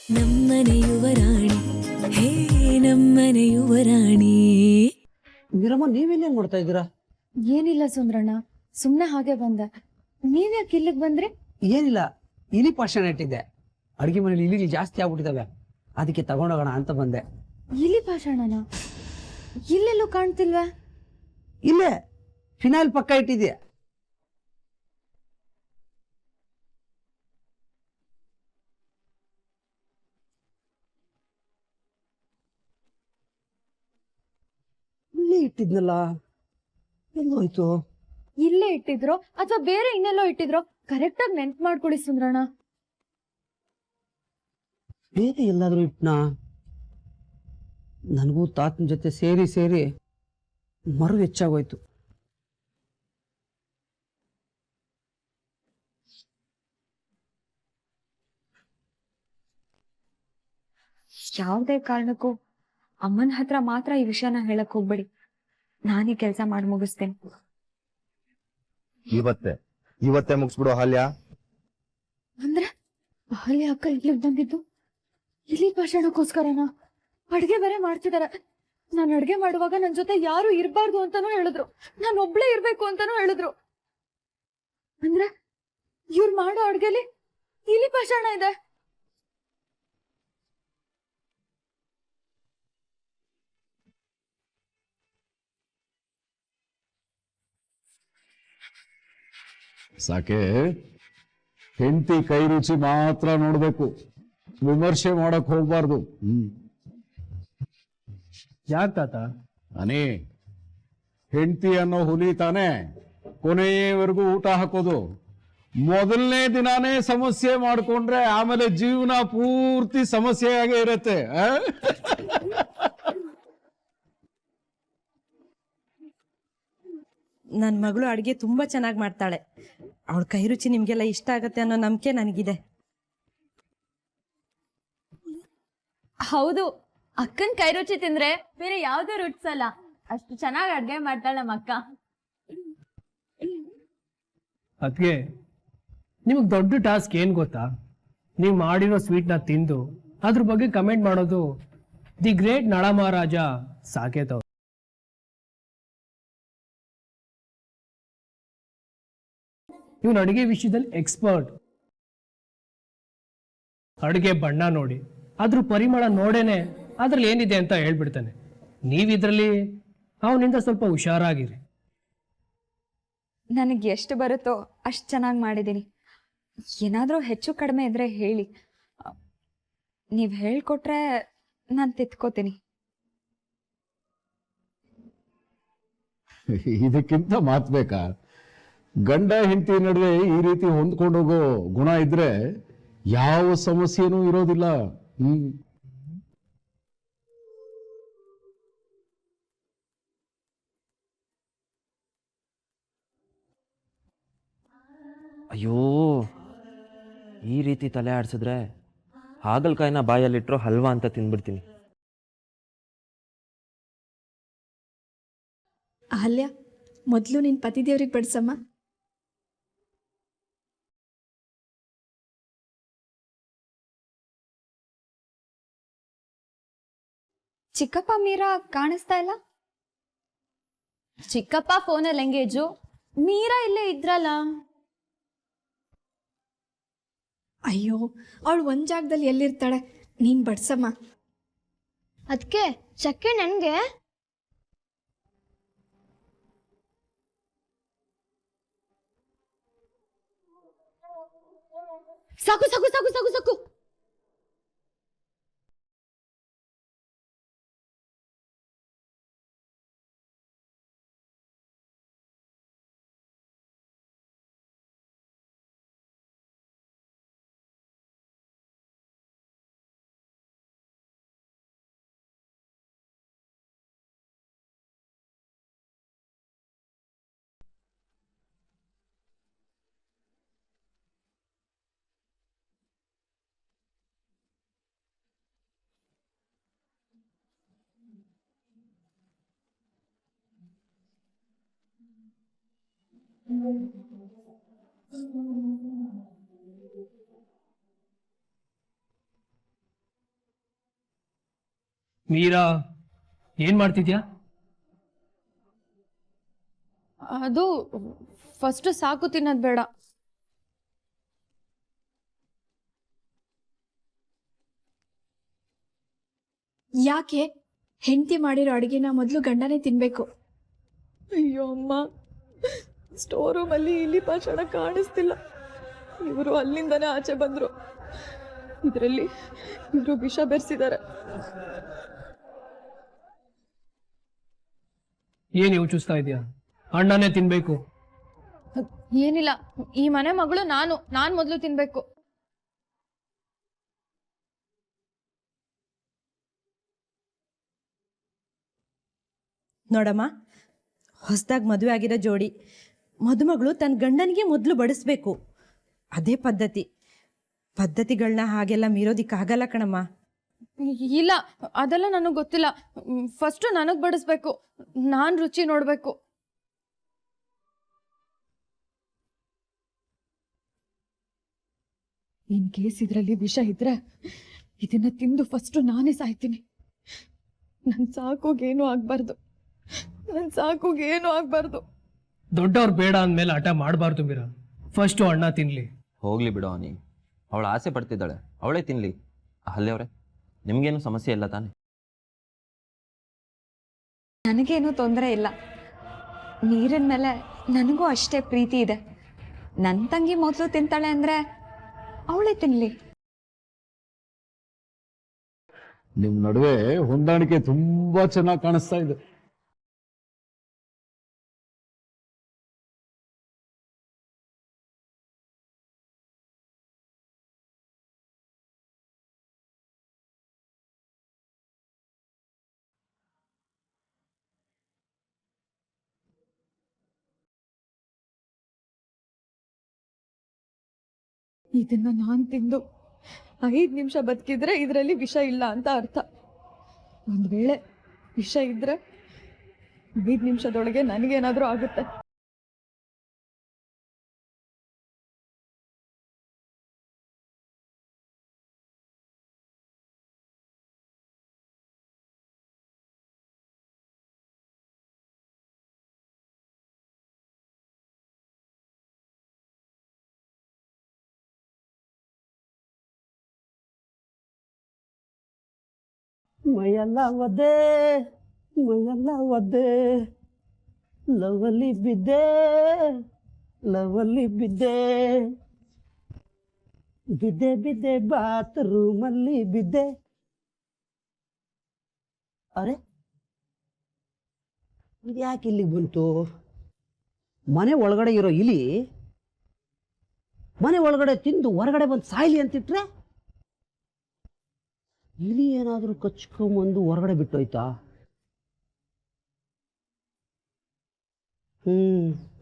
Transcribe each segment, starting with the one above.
ನಮ್ಮನೆ ಯುವರಾಣಿ ಹೇ ನಮ್ಮನೆ ಯುವರಾಣಿ. ವೀರಮ್ಮ ನೀವೆಲ್ಲ ಏನ್ ಮಾಡ್ತಾ ಇದ್ದೀರಾ? ಏನಿಲ್ಲ ಸುಂದ್ರಣ್ಣ, ಸುಮ್ನೆ ಹಾಗೆ ಬಂದೆ. ನೀವ್ಯಾಕೆ ಇಲ್ಲಿಗೆ ಬಂದ್ರಿ? ಏನಿಲ್ಲ, ಇಲಿ ಪಾಷಾಣ ಇಟ್ಟಿದ್ದೆ. ಅಡಿಗೆ ಮನೇಲಿ ಇಲಿಗಳು ಜಾಸ್ತಿ ಆಗ್ಬಿಟ್ಟಿದಾವೆ, ಅದಕ್ಕೆ ತಗೊಂಡೋಗೋಣ ಅಂತ ಬಂದೆ. ಇಲಿ ಪಾಷಾಣನ? ಇಲ್ಲೆಲ್ಲೂ ಕಾಣ್ತಿಲ್ವಾ? ಇಲ್ಲೇ ಫಿನಾಯ್ಲ್ ಪಕ್ಕ ಇಟ್ಟಿದ್ಯಾ. ಇಲ್ಲೇ ಇಟ್ಟಿದ್ನಲ್ಲ, ಎಲ್ಲೋಯ್ತು? ಇಲ್ಲೇ ಇಟ್ಟಿದ್ರೋ ಅಥವಾ ಬೇರೆ ಇನ್ನೆಲ್ಲೋ ಇಟ್ಟಿದ್ರೋ? ಕರೆಕ್ಟ್ ಆಗಿ ನೆನ್ಪು ಮಾಡ್ಕೊಡಿ ಸುಂದ್ರಣ್ಣ. ಬೇರೆ ಎಲ್ಲಾದ್ರೂ ಇಟ್ನಾ? ನನಗೂ ತಾತನ ಜೊತೆ ಸೇರಿ ಸೇರಿ ಮರು ಹೆಚ್ಚಾಗೋಯ್ತು. ಯಾವ್ದೇ ಕಾರಣಕ್ಕೂ ಅಮ್ಮನ ಹತ್ರ ಮಾತ್ರ ಈ ವಿಷಯನ ಹೇಳಕ್ ಹೋಗ್ಬೇಡಿ. ನಾನೀ ಕೆಲಸ ಮಾಡಿ ಮುಗಿಸ್ತೇನೆ. ಇವತ್ತೇ ಮುಗಿಸ್ಬಿಡು ಅಹಲ್ಯ. ಅಂದ್ರೆ ಅಹಲ್ಯ ಅಕ್ಕ ಇಲ್ಲಿಗೆ ಬಂದಿದ್ದು ಇಲ್ಲಿ ಭಾಷಣಕ್ಕೋಸ್ಕರನಾ? ಅಡ್ಗೆ ಬೇರೆ ಮಾಡ್ತಿದಾರ. ನಾನು ಅಡ್ಗೆ ಮಾಡುವಾಗ ನನ್ ಜೊತೆ ಯಾರು ಇರ್ಬಾರ್ದು ಅಂತಾನೂ ಹೇಳಿದ್ರು, ನಾನು ಒಬ್ಳೇ ಇರ್ಬೇಕು ಅಂತಾನೂ ಹೇಳಿದ್ರು. ಅಂದ್ರೆ ಇವ್ರು ಮಾಡೋ ಅಡ್ಗೆಲಿ ಇಲಿ ಭಾಷಣ ಇದೆ. ಸಾಕೆ, ಹೆಂಡತಿ ಕೈ ರುಚಿ ಮಾತ್ರ ನೋಡ್ಬೇಕು, ವಿಮರ್ಶೆ ಮಾಡಕ್ ಹೋಗ್ಬಾರ್ದು. ಯಾಕೆ ತಾತ? ನಾನೇ ಹೆಂಡತಿ ಅನ್ನೋ ಹುಲಿ ತಾನೇ ಕೊನೆಯವರೆಗೂ ಊಟ ಹಾಕೋದು. ಮೊದಲನೇ ದಿನಾನೇ ಸಮಸ್ಯೆ ಮಾಡ್ಕೊಂಡ್ರೆ ಆಮೇಲೆ ಜೀವನ ಪೂರ್ತಿ ಸಮಸ್ಯೆಯಾಗೇ ಇರತ್ತೆ. ನನ್ನ ಮಗಳು ಅಡುಗೆ ತುಂಬ ಚೆನ್ನಾಗಿ ಮಾಡ್ತಾಳೆ. ಅವಳ ಕೈ ರುಚಿ ನಿಮಗೆಲ್ಲ ಇಷ್ಟ ಆಗತ್ತೆ ಅನ್ನೋ ನಂಬಿಕೆ ನನಗಿದೆ. ಹೌದು, ಅಕ್ಕನ್ ಕೈ ರುಚಿ ತಿಂದ್ರೆ ಬೇರೆ ಯಾವ್ದು ರುಚಿಸಲ್ಲ. ಅಷ್ಟು ಚೆನ್ನಾಗಿ ಅಡ್ಗೆ ಮಾಡ್ತಾಳೆ ನಮ್ಮ ಅಕ್ಕ. ಅದಕ್ಕೆ ನಿಮಗೆ ದೊಡ್ಡ ಟಾಸ್ಕ್ ಏನ್ ಗೊತ್ತಾ? ನೀವು ಮಾಡಿರೋ ಸ್ವೀಟ್ನ ತಿಂದು ಅದ್ರ ಬಗ್ಗೆ ಕಮೆಂಟ್ ಮಾಡೋದು. ದಿ ಗ್ರೇಟ್ ನಳ ಮಹಾರಾಜ ಸಾಕೇತ್ ಅವ್ರು. ಇವನು ಅಡುಗೆ ವಿಷಯದಲ್ಲಿ ಎಕ್ಸ್ಪರ್ಟ್. ಅಡುಗೆ ಬಣ್ಣ ನೋಡಿ, ಅದ್ರ ಪರಿಮಳ ನೋಡೇನೆ ಅದ್ರಲ್ಲಿ ಏನಿದೆ ಅಂತ ಹೇಳ್ಬಿಡ್ತಾನೆ. ನೀವಿದ್ರಲ್ಲಿ ಅವನಿಂದ ಸ್ವಲ್ಪ ಹುಷಾರಾಗಿರಿ. ನನಗೆ ಎಷ್ಟು ಬರುತ್ತೋ ಅಷ್ಟು ಚೆನ್ನಾಗಿ ಮಾಡಿದ್ದೀನಿ. ಏನಾದರೂ ಹೆಚ್ಚು ಕಡಿಮೆ ಇದ್ರೆ ಹೇಳಿ, ನೀವು ಹೇಳ್ಕೊಟ್ರೆ ನಾನು ತಿದ್ಕೋತೀನಿ. ಇದಕ್ಕಿಂತ ಮಾತ್ ಬೇಕಾ? ಗಂಡ ಹೆಂಡತಿ ನಡುವೆ ಈ ರೀತಿ ಹೊಂದ್ಕೊಂಡೋಗೋ ಗುಣ ಇದ್ರೆ ಯಾವ ಸಮಸ್ಯೆನೂ ಇರೋದಿಲ್ಲ. ಅಯ್ಯೋ, ಈ ರೀತಿ ತಲೆ ಆಡಿಸಿದ್ರೆ ಹಾಗಲ್ಕಾಯಿನ ಬಾಯಲ್ಲಿಟ್ರು ಹಲ್ವಾ ಅಂತ ತಿಂದ್ಬಿಡ್ತೀನಿ. ಅಹಲ್ಯ, ಮೊದಲು ನಿನ್ನ ಪತಿದೇವ್ರಿಗೆ ಬಡಿಸಮ್ಮ. ಚಿಕ್ಕಪ್ಪ ಮೀರಾ ಕಾಣಿಸ್ತಾ ಇಲ್ಲ. ಚಿಕ್ಕಪ್ಪ ಫೋನಲ್ಲಿ ಎಂಗೇಜು, ಮೀರಾ ಇಲ್ಲೇ ಇದ್ರಲ್ಲ. ಅಯ್ಯೋ, ಅವಳು ಒಂದು ಜಾಗದಲ್ಲಿ ಎಲ್ಲಿರ್ತಾಳೆ? ನೀನು ಬಡ್ಸಮ್ಮ. ಅದಕ್ಕೆ ಚಕ್ಕೆ ನನಗೆ. ಸಾಕು ಸಾಕು ಸಾಕು ಸಾಕು ಸಾಕು. ಮೀರಾ ಏನ್ ಮಾಡ್ತಿದ್ಯಾ? ಅದು ಫಸ್ಟ್ ಸಾಕು ತಿನ್ನೋದು ಬೇಡ. ಯಾಕೆ ಹೆಂಡತಿ ಮಾಡಿರೋ ಅಡುಗೆನ ಮೊದಲು ಗಂಡನೇ ತಿನ್ಬೇಕು. ಅಯ್ಯೋ ಅಮ್ಮ, ಸ್ಟೋರ್ ರೂಮಲ್ಲಿ ಇಲಿ ಪಾಷಾಣ ಕಾಣಿಸ್ತಿಲ್ಲ. ಇವರು ಅಲ್ಲಿಂದನೇ ಆಚೆ ಬಂದ್ರು. ಇದರಲ್ಲಿ ಇವರು ವಿಷ ಬೆರೆಸಿದ್ದಾರೆ. ಏನ್ ಯೋಚಿಸ್ತಾ ಇದೆಯಾ? ಅಣ್ಣನೇ ತಿನ್ಬೇಕು. ಏನಿಲ್ಲ, ಈ ಮನೆ ಮಗಳು ನಾನ್ ಮೊದಲು ತಿನ್ಬೇಕು. ನೋಡಮ್ಮ, ಹೊಸದಾಗಿ ಮದುವೆ ಆಗಿರೋ ಜೋಡಿ ಮದುಮಗಳು ತನ್ನ ಗಂಡನಿಗೆ ಮೊದಲು ಬಡಿಸ್ಬೇಕು. ಅದೇ ಪದ್ಧತಿಗಳನ್ನ ಹಾಗೆಲ್ಲ ಮೀರೋದಿಕ್ಕಾಗಲ್ಲ ಕಣಮ್ಮ. ಇಲ್ಲ, ಅದೆಲ್ಲ ನನಗೆ ಗೊತ್ತಿಲ್ಲ. ಫಸ್ಟು ನನಗೆ ಬಡಿಸ್ಬೇಕು, ನಾನು ರುಚಿ ನೋಡಬೇಕು. ಇನ್ ಕೇಸ್ ಇದರಲ್ಲಿ ವಿಷ ಇದ್ರೆ ಇದನ್ನ ತಿಂದು ಫಸ್ಟು ನಾನೇ ಸಾಯ್ತೀನಿ. ನನ್ ಸಾಕೋಗೇನು ಆಗ್ಬಾರ್ದು. ದೊಡ್ಡವ್ರು ಬೇಡ ಅಂದ್ಮೇಲೆ ಹಠ ಮಾಡಬಾರ್ದು ಮೀರಾ. ಫಸ್ಟ್ ಅಣ್ಣ ತಿನ್ಲಿ. ಹೋಗ್ಲಿ ಬಿಡು ಅವನಿ, ಅವಳು ಆಸೆ ಪಡ್ತಿದ್ದಾಳೆ, ಅವಳೇ ತಿನ್ಲಿ. ಅಲ್ಲೇ ನಿಮ್ಗೇನು ಸಮಸ್ಯೆ ಇಲ್ಲ ತಾನೆ? ನನಗೇನು ತೊಂದರೆ ಇಲ್ಲ. ನೀರಿನ ಮೇಲೆ ನನಗೂ ಅಷ್ಟೇ ಪ್ರೀತಿ ಇದೆ. ನನ್ನ ತಂಗಿ ಮೊದಲು ತಿಂತಾಳೆ ಅಂದರೆ ಅವಳೇ ತಿನ್ನಲಿ. ನಿಮ್ ನಡುವೆ ಹೊಂದಾಣಿಕೆ ತುಂಬಾ ಚೆನ್ನಾಗಿ ಕಾಣಿಸ್ತಾ ಇದೆ. ಇದನ್ನ ನಾನು ತಿಂದು 5 ನಿಮಿಷ ಬದುಕಿದ್ರೆ ಇದರಲ್ಲಿ ವಿಷ ಇಲ್ಲ ಅಂತ ಅರ್ಥ. ಒಂದ್ ವೇಳೆ ವಿಷ ಇದ್ರೆ 5 ನಿಮಿಷದೊಳಗೆ ನನಗೇನಾದ್ರೂ ಆಗುತ್ತೆ. ಮೈಯೆಲ್ಲ ಒದ್ದೆ ಲವಲಿ ಬಿದ್ದೆ ಬಾತ್ರೂಮಲ್ಲಿ ಬಿದ್ದೆ. ಅರೆ, ಇದ್ಯಾಕೆ ಇಲ್ಲಿಗೆ ಬಂತು? ಮನೆ ಒಳಗಡೆ ಇರೋ ಇಲಿ ಮನೆ ಒಳಗಡೆ ತಿಂದು ಹೊರಗಡೆ ಬಂದು ಸಾಯ್ಲಿ ಅಂತಿಟ್ರೆ ಇಲಿ ಏನಾದರೂ ಕಚ್ಕೊಂಬಂದು ಹೊರಗಡೆ ಬಿಟ್ಟೋಯ್ತಾ?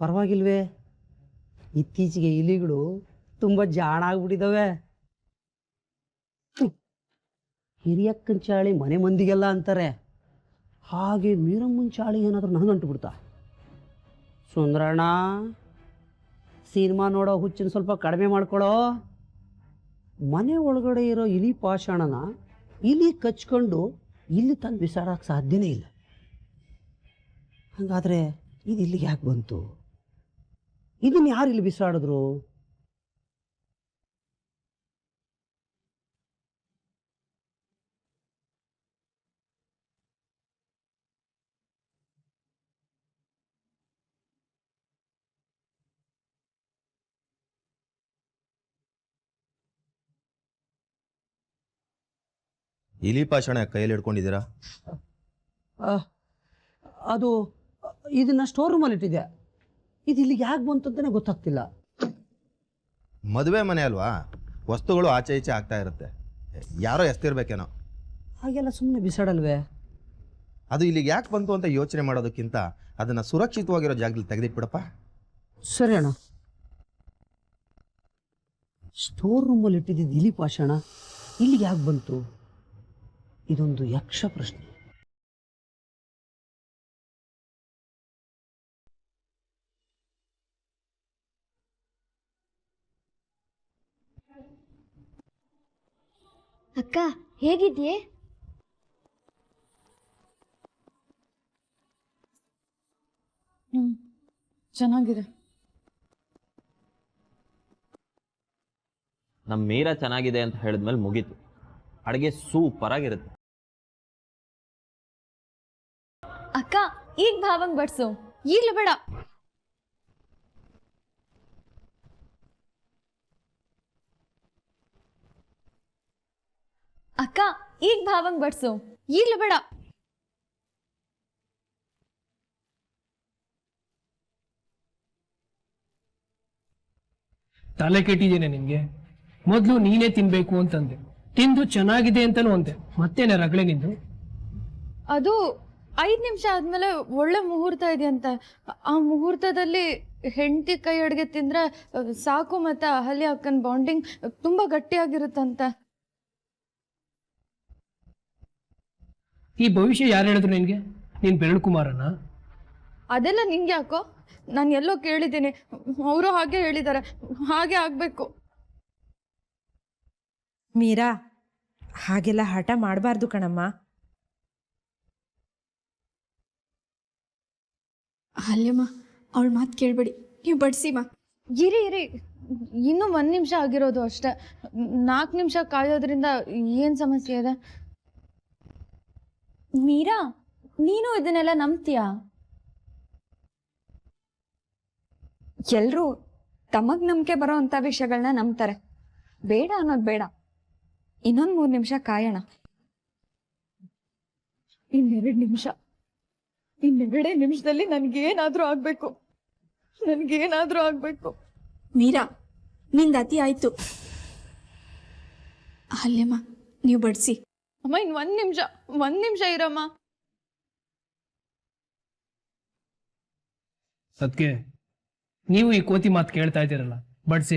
ಪರವಾಗಿಲ್ವೇ, ಇತ್ತೀಚೆಗೆ ಇಲಿಗಳು ತುಂಬ ಜಾಣ ಆಗ್ಬಿಟ್ಟಿದ್ದಾವೆ. ಹಿರಿಯಕ್ಕನ ಚಾಳಿ ಮನೆ ಮಂದಿಗೆಲ್ಲ ಅಂತಾರೆ, ಹಾಗೆ ಮೀರಮ್ಮನ ಚಾಳಿ ಏನಾದರೂ ನನಗಂಟು ಬಿಡ್ತಾ? ಸುಂದರಣ್ಣ, ಸಿನಿಮಾ ನೋಡೋ ಹುಚ್ಚಿನ ಸ್ವಲ್ಪ ಕಡಿಮೆ ಮಾಡ್ಕೊಳ್ಳೋ. ಮನೆ ಒಳಗಡೆ ಇರೋ ಇಲಿ ಪಾಷಾಣನ ಇಲಿ ಕಚ್ಕೊಂಡು ಇಲ್ಲಿ ತಂದು ಬಿಸಾಡೋಕ್ಕೆ ಸಾಧ್ಯನೇ ಇಲ್ಲ. ಹಾಗಾದರೆ ಇದು ಇಲ್ಲಿಗೆ ಯಾಕೆ ಬಂತು? ಇದನ್ನು ಯಾರು ಇಲ್ಲಿ ಬಿಸಾಡಿದ್ರು? ಇಲಿ ಪಾಷಾಣ ಕೈಯಲ್ಲಿ ಹಿಡ್ಕೊಂಡಿದ್ದೀರಾ? ಅದು ಇದನ್ನು ಸ್ಟೋರ್ ರೂಮಲ್ಲಿ ಇಟ್ಟಿದೆ. ಇದು ಇಲ್ಲಿಗೆ ಯಾಕೆ ಬಂತು ಅಂತಲೇ ಗೊತ್ತಾಗ್ತಿಲ್ಲ. ಮದುವೆ ಮನೆ ಅಲ್ವಾ, ವಸ್ತುಗಳು ಆಚೆ ಈಚೆ ಆಗ್ತಾ ಇರುತ್ತೆ, ಯಾರೋ ಎಸ್ತಿರ್ಬೇಕೇನೋ. ಹಾಗೆಲ್ಲ ಸುಮ್ಮನೆ ಬಿಸಾಡಲ್ವೇ? ಅದು ಇಲ್ಲಿಗೆ ಯಾಕೆ ಬಂತು ಅಂತ ಯೋಚನೆ ಮಾಡೋದಕ್ಕಿಂತ ಅದನ್ನು ಸುರಕ್ಷಿತವಾಗಿರೋ ಜಾಗದಲ್ಲಿ ತೆಗೆದಿಟ್ಬಿಡಪ್ಪ. ಸರಿ ಅಣ್ಣ. ಸ್ಟೋರ್ ರೂಮಲ್ಲಿ ಇಟ್ಟಿದ್ದು ಇಲಿ ಪಾಷಾಣ ಇಲ್ಲಿಗೆ ಯಾಕೆ ಬಂತು? ಇದೊಂದು ಯಕ್ಷ ಪ್ರಶ್ನೆ. ಅಕ್ಕ, ಹೇಗಿದ್ಯೆ? ಚೆನ್ನಾಗಿದೆ. ನಮ್ಮ ಮೀರಾ ಚೆನ್ನಾಗಿದೆ ಅಂತ ಹೇಳಿದ್ಮೇಲೆ ಮುಗೀತು. ಅಡುಗೆ ಸೂಪರ್ ಆಗಿರುತ್ತೆ. ಅಕ್ಕ ಈಗ ಭಾವಂಗ್ ಬಡ್ಸು. ಈಗ್ಲೂ ಬೇಡ. ಅಕ್ಕ ಈಗ ಭಾವಂಗ್ ಬಡ್ಸು. ಈಗ್ಲೂ ಬೇಡ. ತಲೆ ಕೆಟ್ಟಿದ್ದೇನೆ ನಿನ್ಗೆ. ಮೊದಲು ನೀನೇ ತಿನ್ಬೇಕು ಅಂತಂದೆ, ತಿಂದು ಚೆನ್ನಾಗಿದೆ ಅಂತಾನು ಅಂದೆ, ಮತ್ತೇನೆ ರಗಳೆ ನಿಂದು? ಅದು 5 ನಿಮಿಷ ಆದ್ಮೇಲೆ ಒಳ್ಳೆ ಮುಹೂರ್ತ ಇದೆಯಂತೆ. ಆ ಮುಹೂರ್ತದಲ್ಲಿ ಹೆಂಡತಿ ಕೈ ಅಡುಗೆ ತಿಂದ್ರೆ ಸಾಕು, ಮತ್ತೆ ಅಹಲ್ಯ ಅಕ್ಕನ ಬಾಂಡಿಂಗ್ ತುಂಬಾ ಗಟ್ಟಿಯಾಗಿರುತ್ತಂತೆ. ಈ ಭವಿಷ್ಯ ಯಾರು ಹೇಳಿದ್ರು ನಿನ್ಗೆ? ನೀನ್ ಬೆರಳು ಕುಮಾರನ? ಅದೆಲ್ಲ ನಿಂಗೆ ಯಾಕೋ? ನಾನು ಎಲ್ಲೋ ಕೇಳಿದ್ದೀನಿ, ಅವರು ಹಾಗೆ ಹೇಳಿದ್ದಾರೆ, ಹಾಗೆ ಆಗ್ಬೇಕು. ಮೀರಾ, ಹಾಗೆಲ್ಲ ಹಠ ಮಾಡಬಾರ್ದು ಕಣಮ್ಮ. ಅಲ್ಲಮ್ಮ, ಅವಳ ಮಾತು ಕೇಳಬೇಡಿ, ನೀವು ಬಡಿಸಿಮ್ಮ. ಇರಿ, ಇನ್ನೂ 1 ನಿಮಿಷ ಆಗಿರೋದು ಅಷ್ಟೇ. 4 ನಿಮಿಷ ಕಾಯೋದ್ರಿಂದ ಏನು ಸಮಸ್ಯೆ ಇದೆ? ಮೀರಾ, ನೀನು ಇದನ್ನೆಲ್ಲ ನಂಬ್ತೀಯಾ? ಎಲ್ರೂ ತಮಗ್ ನಂಬಿಕೆ ಬರೋ ಅಂಥ ವಿಷಯಗಳನ್ನ ನಂಬ್ತಾರೆ. ಬೇಡ ಅನ್ನೋದು ಬೇಡ. ಇನ್ನೊಂದು 3 ನಿಮಿಷ ಕಾಯೋಣ. ಇನ್ನೆರಡು ನಿಮಿಷ. ಇನ್ನೆರಡೇ ನಿಮಿಷದಲ್ಲಿ ನನಗೇನಾದ್ರೂ ಆಗ್ಬೇಕು. ಮೀರಾ, ನಿಂದ ಅತಿ ಆಯ್ತು. ಅಲ್ಲಮ್ಮ, ನೀವು ಬಡಿಸಿ. ಅಮ್ಮ, ಇನ್ನು 1 ನಿಮಿಷ ಇರಮ್ಮ. ಅದಕ್ಕೆ ನೀವು ಈ ಕೋತಿ ಮಾತು ಕೇಳ್ತಾ ಇದ್ದೀರಲ್ಲ, ಬಡ್ಸಿ.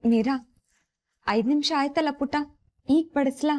ಮೀರಾ, 5 ನಿಮಿಷ ಆಯ್ತಲ್ಲ ಪುಟ್ಟ, ಈಗ ಬಡಿಸ್ಲಾ?